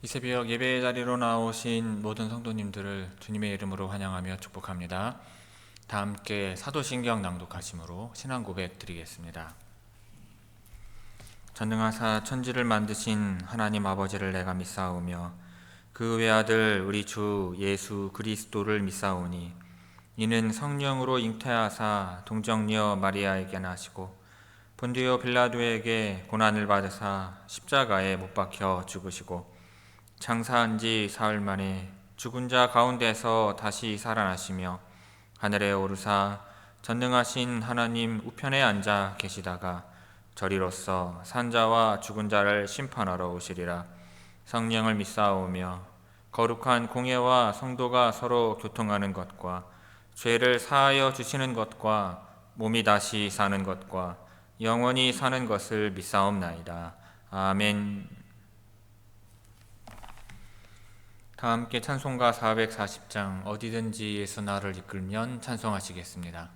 이 새벽 예배의 자리로 나오신 모든 성도님들을 주님의 이름으로 환영하며 축복합니다. 다 함께 사도신경 낭독하심으로 신앙 고백 드리겠습니다. 전능하사 천지를 만드신 하나님 아버지를 내가 믿사오며 그 외아들 우리 주 예수 그리스도를 믿사오니 이는 성령으로 잉태하사 동정녀 마리아에게 나시고 본디오 빌라도에게 고난을 받으사 십자가에 못 박혀 죽으시고 장사한 지 사흘 만에 죽은 자 가운데서 다시 살아나시며 하늘에 오르사 전능하신 하나님 우편에 앉아 계시다가 저리로서 산자와 죽은 자를 심판하러 오시리라. 성령을 믿사오며 거룩한 공예와 성도가 서로 교통하는 것과 죄를 사하여 주시는 것과 몸이 다시 사는 것과 영원히 사는 것을 믿사옵나이다. 아멘. 다 함께 찬송가 440장 어디든지 예수 나를 이끌면 찬송하시겠습니다.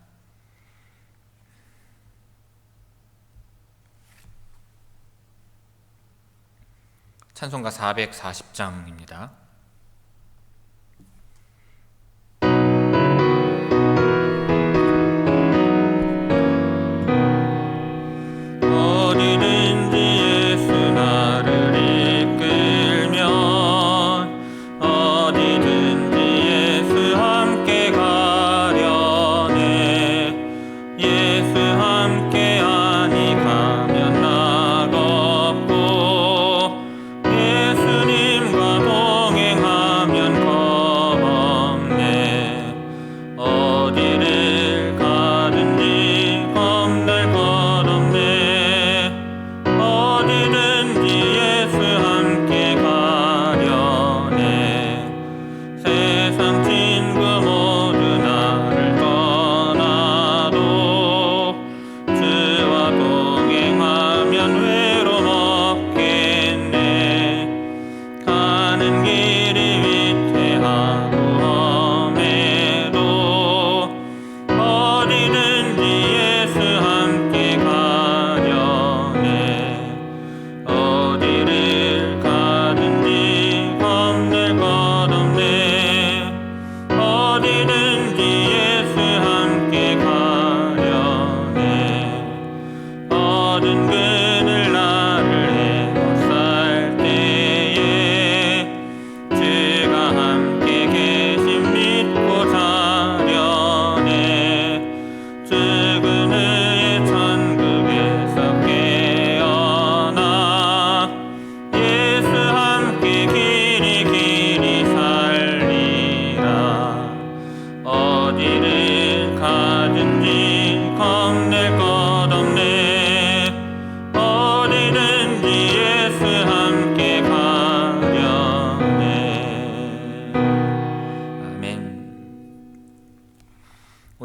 찬송가 440장입니다.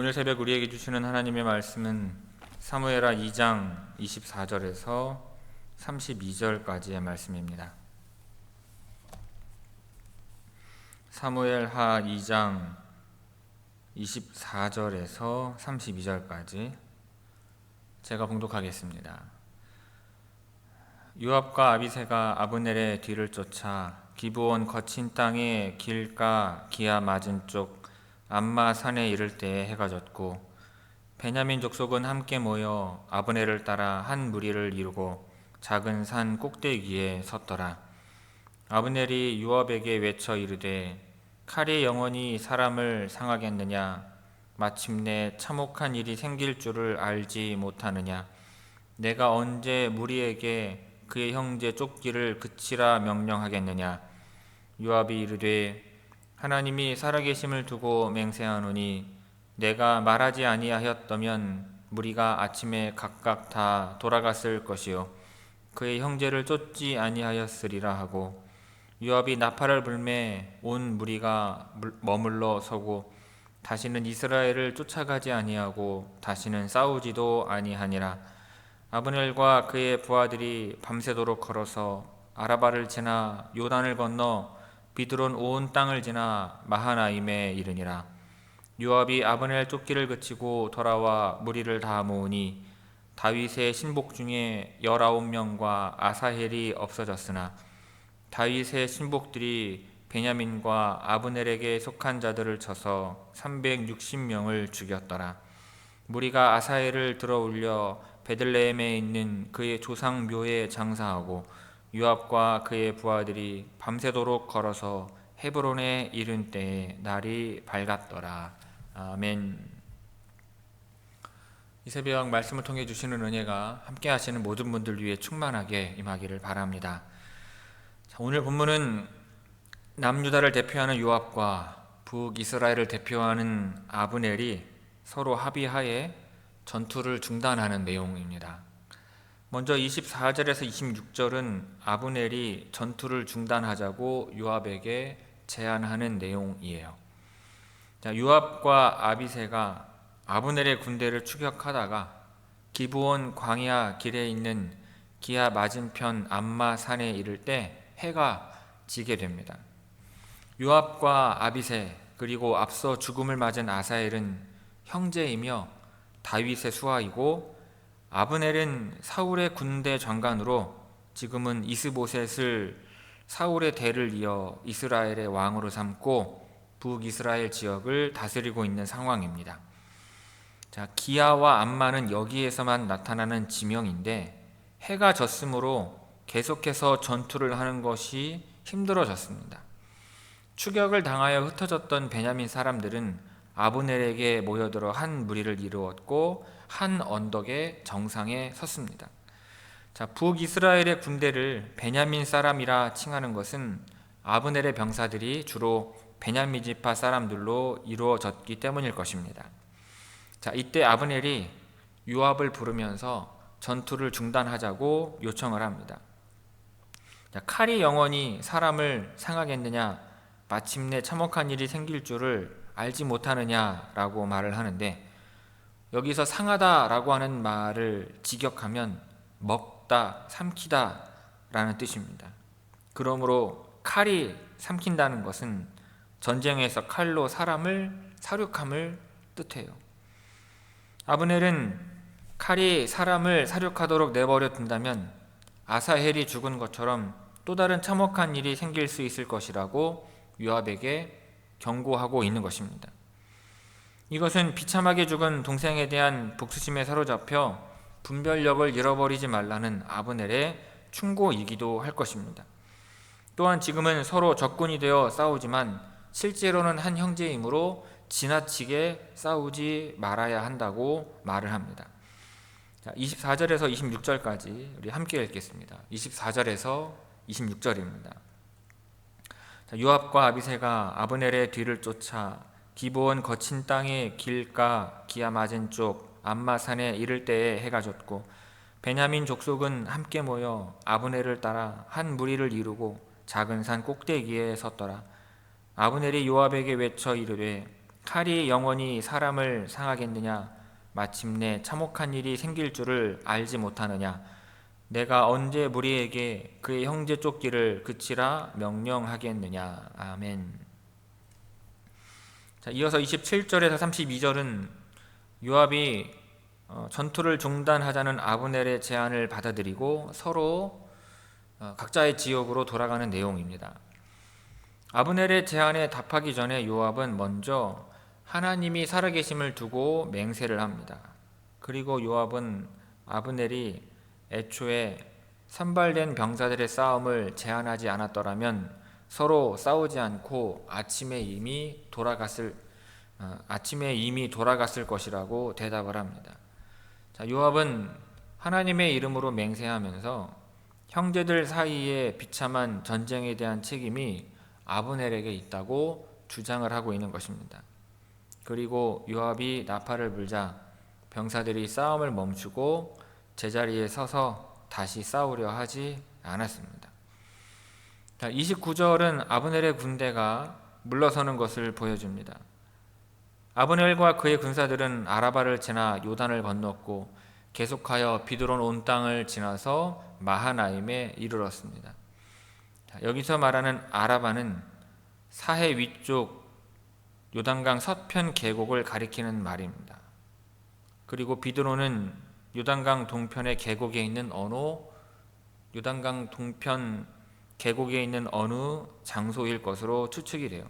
오늘 새벽 우리에게 주시는 하나님의 말씀은 사무엘하 2장 24절에서 32절까지의 말씀입니다. 사무엘하 2장 24절에서 32절까지 제가 봉독하겠습니다. 요압과 아비새가 아브넬의 뒤를 쫓아 기브온 거친 땅의 길가 기아 맞은 쪽 암마 산에 이를 때에 해가 졌고 베냐민 족속은 함께 모여 아브넬을 따라 한 무리를 이루고 작은 산 꼭대기에 섰더라. 아브넬이 요압에게 외쳐 이르되 칼이 영원히 사람을 상하겠느냐? 마침내 참혹한 일이 생길 줄을 알지 못하느냐? 내가 언제 무리에게 그의 형제 쫓기를 그치라 명령하겠느냐? 요압이 이르되 하나님이 살아계심을 두고 맹세하노니 내가 말하지 아니하였다면 무리가 아침에 각각 다 돌아갔을 것이요 그의 형제를 쫓지 아니하였으리라 하고 요압이 나팔을 불매 온 무리가 머물러 서고 다시는 이스라엘을 쫓아가지 아니하고 다시는 싸우지도 아니하니라. 아브넬과 그의 부하들이 밤새도록 걸어서 아라바를 지나 요단을 건너 비드론 온 땅을 지나 마하나임에 이르니라. 요압이 아브넬 쫓기를 그치고 돌아와 무리를 다 모으니 다윗의 신복 중에 19명과 아사헬이 없어졌으나 다윗의 신복들이 베냐민과 아브넬에게 속한 자들을 쳐서 360명을 죽였더라. 무리가 아사엘을 들어올려 베들레헴에 있는 그의 조상 묘에 장사하고 요압과 그의 부하들이 밤새도록 걸어서 헤브론에 이른 때에 날이 밝았더라. 아멘. 이 새벽 말씀을 통해 주시는 은혜가 함께 하시는 모든 분들 위해 충만하게 임하기를 바랍니다. 오늘 본문은 남유다를 대표하는 요압과 북이스라엘을 대표하는 아브넬이 서로 합의하에 전투를 중단하는 내용입니다. 먼저 24절에서 26절은 아브넬이 전투를 중단하자고 요압에게 제안하는 내용이에요. 요압과 아비새가 아브넬의 군대를 추격하다가 기브온 광야 길에 있는 기아 맞은편 암마 산에 이를 때 해가 지게 됩니다. 요압과 아비새 그리고 앞서 죽음을 맞은 아사엘은 형제이며 다윗의 수하이고, 아브넬은 사울의 군대 장관으로 지금은 이스보셋을 사울의 대를 이어 이스라엘의 왕으로 삼고 북이스라엘 지역을 다스리고 있는 상황입니다. 기아와 암마는 여기에서만 나타나는 지명인데 해가 졌으므로 계속해서 전투를 하는 것이 힘들어졌습니다. 추격을 당하여 흩어졌던 베냐민 사람들은 아브넬에게 모여들어 한 무리를 이루었고 한 언덕의 정상에 섰습니다. 북이스라엘의 군대를 베냐민 사람이라 칭하는 것은 아브넬의 병사들이 주로 베냐민 지파 사람들로 이루어졌기 때문일 것입니다. 이때 아브넬이 요압을 부르면서 전투를 중단하자고 요청을 합니다. 칼이 영원히 사람을 상하겠느냐, 마침내 참혹한 일이 생길 줄을 알지 못하느냐라고 말을 하는데, 여기서 상하다라고 하는 말을 직역하면 먹다, 삼키다 라는 뜻입니다. 그러므로 칼이 삼킨다는 것은 전쟁에서 칼로 사람을 사륙함을 뜻해요. 아브넬은 칼이 사람을 사륙하도록 내버려 둔다면 아사헬이 죽은 것처럼 또 다른 참혹한 일이 생길 수 있을 것이라고 요압에게 경고하고 있는 것입니다. 이것은 비참하게 죽은 동생에 대한 복수심에 사로잡혀 분별력을 잃어버리지 말라는 아브넬의 충고이기도 할 것입니다. 또한 지금은 서로 적군이 되어 싸우지만 실제로는 한 형제이므로 지나치게 싸우지 말아야 한다고 말을 합니다. 24절에서 26절까지 우리 함께 읽겠습니다. 24절에서 26절입니다. 요압과 아비새가 아브넬의 뒤를 쫓아 기브온 거친 땅의 길가 기아 맞은 쪽 암마산에 이를 때에 해가 졌고, 베냐민 족속은 함께 모여 아브넬을 따라 한 무리를 이루고 작은 산 꼭대기에 섰더라. 아브넬이 요압에게 외쳐 이르되, 칼이 영원히 사람을 상하겠느냐, 마침내 참혹한 일이 생길 줄을 알지 못하느냐, 내가 언제 무리에게 그의 형제 쫓기를 그치라 명령하겠느냐. 아멘. 이어서 27절에서 32절은 요압이 전투를 중단하자는 아브넬의 제안을 받아들이고 서로 각자의 지역으로 돌아가는 내용입니다. 아브넬의 제안에 답하기 전에 요압은 먼저 하나님이 살아계심을 두고 맹세를 합니다. 그리고 요압은 아브넬이 애초에 선발된 병사들의 싸움을 제안하지 않았더라면 서로 싸우지 않고 아침에 이미 돌아갔을 것이라고 대답을 합니다. 요압은 하나님의 이름으로 맹세하면서 형제들 사이에 비참한 전쟁에 대한 책임이 아브넬에게 있다고 주장을 하고 있는 것입니다. 그리고 요압이 나팔을 불자 병사들이 싸움을 멈추고 제자리에 서서 다시 싸우려 하지 않았습니다. 29절은 아브넬의 군대가 물러서는 것을 보여줍니다. 아브넬과 그의 군사들은 아라바를 지나 요단을 건넜고 계속하여 비드론 온 땅을 지나서 마하나임에 이르렀습니다. 여기서 말하는 아라바는 사해 위쪽 요단강 서편 계곡을 가리키는 말입니다. 그리고 비드론은 요단강 동편의 계곡에 있는 요단강 동편 계곡에 있는 어느 장소일 것으로 추측이 돼요.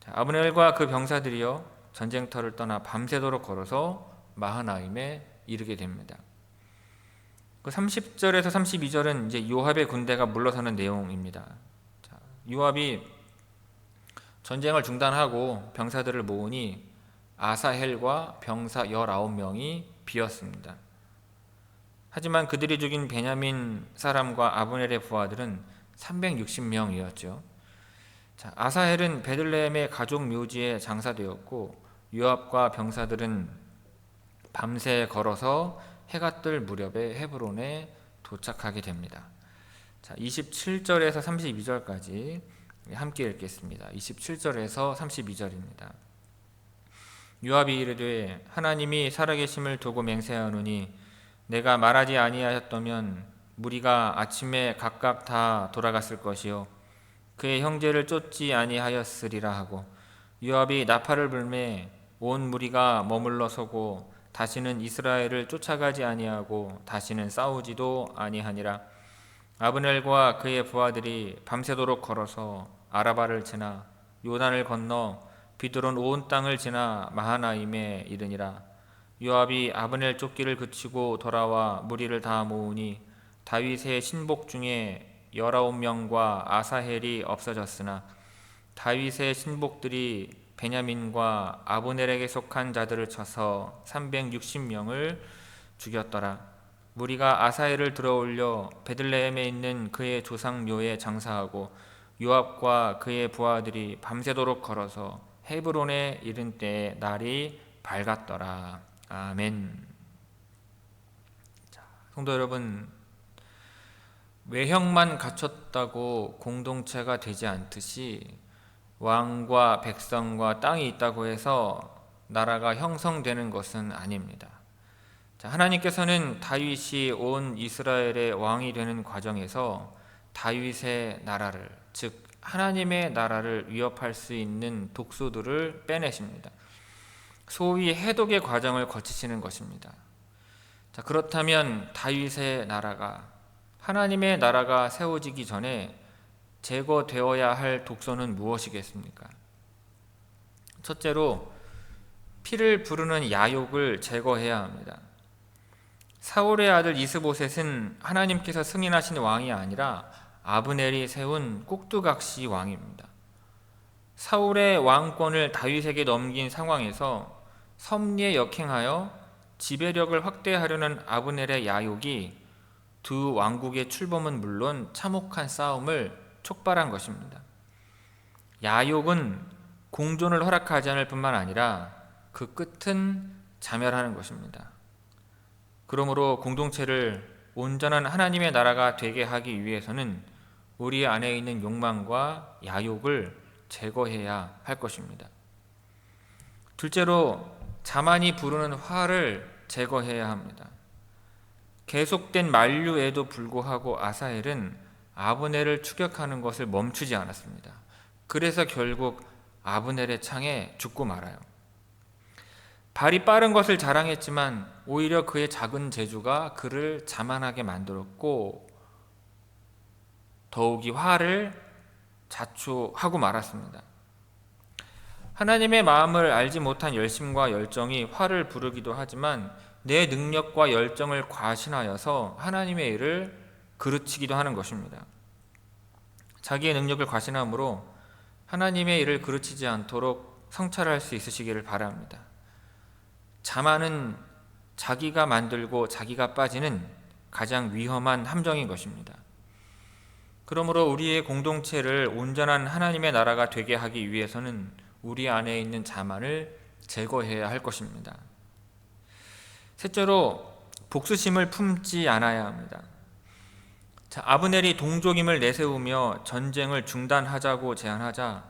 아브넬과 그 병사들이요 전쟁터를 떠나 밤새도록 걸어서 마하나임에 이르게 됩니다. 그 30절에서 32절은 이제 요압의 군대가 물러서는 내용입니다. 요압이 전쟁을 중단하고 병사들을 모으니 아사헬과 병사 19명이 비었습니다. 하지만 그들이 죽인 베냐민 사람과 아브넬의 부하들은 360명이었죠. 아사헬은 베들레헴의 가족 묘지에 장사되었고 요압과 병사들은 밤새 걸어서 해가 뜰 무렵에 헤브론에 도착하게 됩니다. 27절에서 32절까지 함께 읽겠습니다. 27절에서 32절입니다. 요압이 이르되 하나님이 살아계심을 두고 맹세하노니 내가 말하지 아니하였다면 무리가 아침에 각각 다 돌아갔을 것이요 그의 형제를 쫓지 아니하였으리라 하고 요압이 나팔을 불매 온 무리가 머물러 서고 다시는 이스라엘을 쫓아가지 아니하고 다시는 싸우지도 아니하니라. 아브넬과 그의 부하들이 밤새도록 걸어서 아라바를 지나 요단을 건너 비드론 온 땅을 지나 마하나임에 이르니라. 요압이 아브넬 쫓기를 그치고 돌아와 무리를 다 모으니 다윗의 신복 중에 19명과 아사헬이 없어졌으나 다윗의 신복들이 베냐민과 아브넬에게 속한 자들을 쳐서 360명을 죽였더라. 무리가 아사헬을 들어올려 베들레헴에 있는 그의 조상 묘에 장사하고 요압과 그의 부하들이 밤새도록 걸어서 헤브론에 이른 때에 날이 밝았더라. 아멘. 성도 여러분, 외형만 갖췄다고 공동체가 되지 않듯이 왕과 백성과 땅이 있다고 해서 나라가 형성되는 것은 아닙니다. 하나님께서는 다윗이 온 이스라엘의 왕이 되는 과정에서 다윗의 나라를, 즉 하나님의 나라를 위협할 수 있는 독소들을 빼내십니다. 소위 해독의 과정을 거치시는 것입니다. 그렇다면 다윗의 나라가, 하나님의 나라가 세워지기 전에 제거되어야 할 독소는 무엇이겠습니까? 첫째로 피를 부르는 야욕을 제거해야 합니다. 사울의 아들 이스보셋은 하나님께서 승인하신 왕이 아니라 아브넬이 세운 꼭두각시 왕입니다. 사울의 왕권을 다윗에게 넘긴 상황에서 섭리에 역행하여 지배력을 확대하려는 아브넬의 야욕이 두 왕국의 출범은 물론 참혹한 싸움을 촉발한 것입니다. 야욕은 공존을 허락하지 않을 뿐만 아니라 그 끝은 자멸하는 것입니다. 그러므로 공동체를 온전한 하나님의 나라가 되게 하기 위해서는 우리 안에 있는 욕망과 야욕을 제거해야 할 것입니다. 둘째로 자만이 부르는 화를 제거해야 합니다. 계속된 만류에도 불구하고 아사헬은 아브넬을 추격하는 것을 멈추지 않았습니다. 그래서 결국 아브넬의 창에 죽고 말아요. 발이 빠른 것을 자랑했지만 오히려 그의 작은 재주가 그를 자만하게 만들었고 더욱이 화를 자초하고 말았습니다. 하나님의 마음을 알지 못한 열심과 열정이 화를 부르기도 하지만 내 능력과 열정을 과신하여서 하나님의 일을 그르치기도 하는 것입니다. 자기의 능력을 과신함으로 하나님의 일을 그르치지 않도록 성찰할 수 있으시기를 바랍니다. 자만은 자기가 만들고 자기가 빠지는 가장 위험한 함정인 것입니다. 그러므로 우리의 공동체를 온전한 하나님의 나라가 되게 하기 위해서는 우리 안에 있는 자만을 제거해야 할 것입니다. 셋째로 복수심을 품지 않아야 합니다. 아브넬이 동족임을 내세우며 전쟁을 중단하자고 제안하자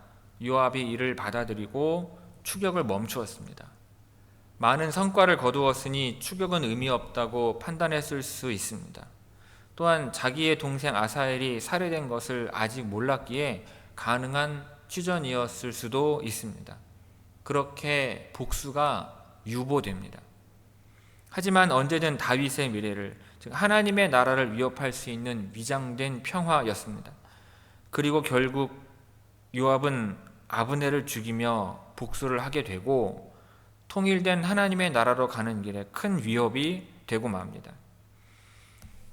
요압이 이를 받아들이고 추격을 멈추었습니다. 많은 성과를 거두었으니 추격은 의미 없다고 판단했을 수 있습니다. 또한 자기의 동생 아사헬이 살해된 것을 아직 몰랐기에 가능한 취전이었을 수도 있습니다. 그렇게 복수가 유보됩니다. 하지만 언제든 다윗의 미래를, 즉 하나님의 나라를 위협할 수 있는 위장된 평화였습니다. 그리고 결국 요압은 아브넬을 죽이며 복수를 하게 되고 통일된 하나님의 나라로 가는 길에 큰 위협이 되고 맙니다.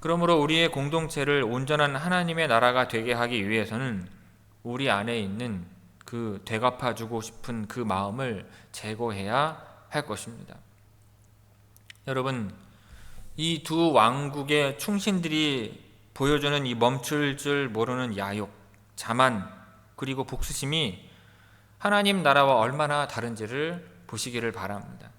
그러므로 우리의 공동체를 온전한 하나님의 나라가 되게 하기 위해서는 우리 안에 있는 그 되갚아주고 싶은 그 마음을 제거해야 할 것입니다. 여러분, 이 두 왕국의 충신들이 보여주는 이 멈출 줄 모르는 야욕, 자만, 그리고 복수심이 하나님 나라와 얼마나 다른지를 보시기를 바랍니다.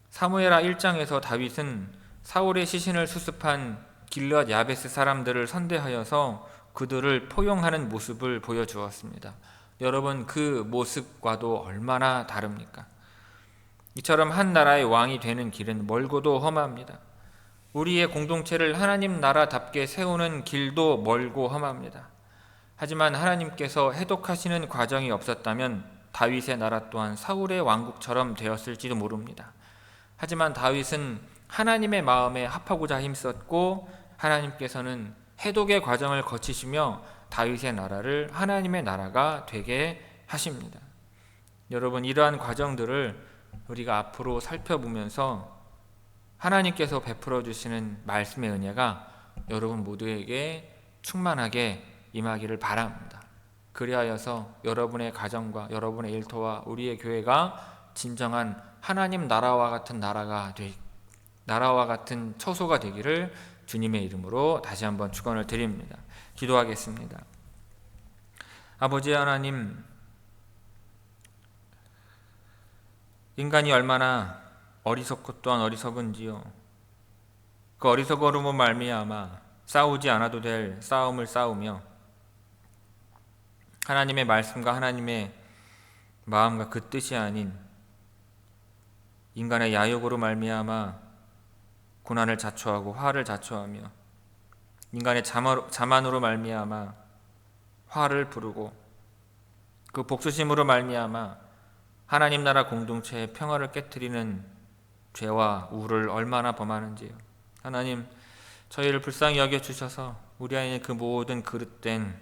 사무엘하 1장에서 다윗은 사울의 시신을 수습한 길앗 야베스 사람들을 선대하여서 그들을 포용하는 모습을 보여주었습니다. 여러분, 그 모습과도 얼마나 다릅니까? 이처럼 한 나라의 왕이 되는 길은 멀고도 험합니다. 우리의 공동체를 하나님 나라답게 세우는 길도 멀고 험합니다. 하지만 하나님께서 해독하시는 과정이 없었다면 다윗의 나라 또한 사울의 왕국처럼 되었을지도 모릅니다. 하지만 다윗은 하나님의 마음에 합하고자 힘썼고 하나님께서는 해독의 과정을 거치시며 다윗의 나라를 하나님의 나라가 되게 하십니다. 여러분, 이러한 과정들을 우리가 앞으로 살펴보면서 하나님께서 베풀어 주시는 말씀의 은혜가 여러분 모두에게 충만하게 임하기를 바랍니다. 그리하여서 여러분의 가정과 여러분의 일터와 우리의 교회가 진정한 하나님 나라와 같은 나라와 같은 처소가 되기를 주님의 이름으로 다시 한번 축원을 드립니다. 기도하겠습니다. 아버지 하나님, 인간이 얼마나 어리석고 또한 어리석은지요. 그 어리석음으로 말미암아 싸우지 않아도 될 싸움을 싸우며 하나님의 말씀과 하나님의 마음과 그 뜻이 아닌 인간의 야욕으로 말미암아 고난을 자초하고 화를 자초하며 인간의 자만으로 말미암아 화를 부르고 그 복수심으로 말미암아 하나님 나라 공동체의 평화를 깨트리는 죄와 우를 얼마나 범하는지요. 하나님, 저희를 불쌍히 여겨주셔서 우리 안에 그 모든 그릇된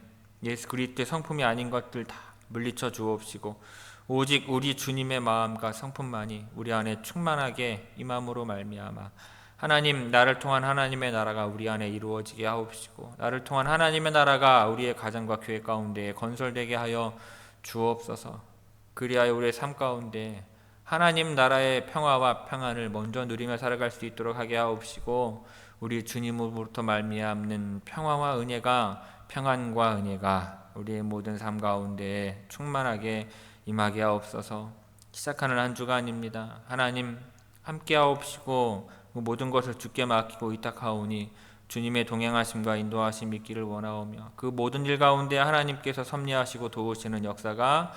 예수 그리스도의 성품이 아닌 것들 다 물리쳐 주옵시고 오직 우리 주님의 마음과 성품만이 우리 안에 충만하게 임함으로 말미암아 하나님, 나를 통한 하나님의 나라가 우리 안에 이루어지게 하옵시고 나를 통한 하나님의 나라가 우리의 가정과 교회 가운데 건설되게 하여 주옵소서. 그리하여 우리의 삶 가운데 하나님 나라의 평화와 평안을 먼저 누리며 살아갈 수 있도록 하게 하옵시고 우리 주님으로부터 말미암는 평화와 은혜가 평안과 은혜가 우리의 모든 삶 가운데 충만하게 임하게 하옵소서. 시작하는 한 주간입니다. 하나님 함께 하옵시고 그 모든 것을 주께 맡기고 의탁하오니 주님의 동행하심과 인도하심 있기를 원하오며 그 모든 일 가운데 하나님께서 섭리하시고 도우시는 역사가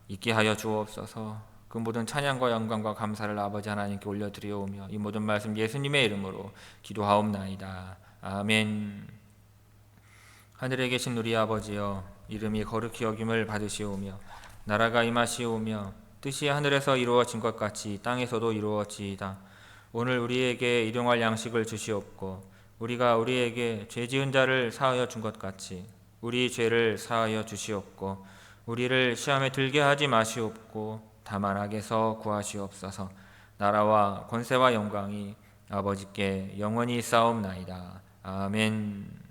있게 하여 주옵소서. 그 모든 찬양과 영광과 감사를 아버지 하나님께 올려드리오며 이 모든 말씀 예수님의 이름으로 기도하옵나이다. 아멘. 하늘에 계신 우리 아버지여, 이름이 거룩히 여김을 받으시오며 나라가 임하시오며 뜻이 하늘에서 이루어진 것 같이 땅에서도 이루어지이다. 오늘 우리에게 일용할 양식을 주시옵고 우리가 우리에게 죄 지은 자를 사하여 준 것 같이 우리 죄를 사하여 주시옵고 우리를 시험에 들게 하지 마시옵고 다만 악에서 구하시옵소서. 나라와 권세와 영광이 아버지께 영원히 있사옵나이다. 아멘.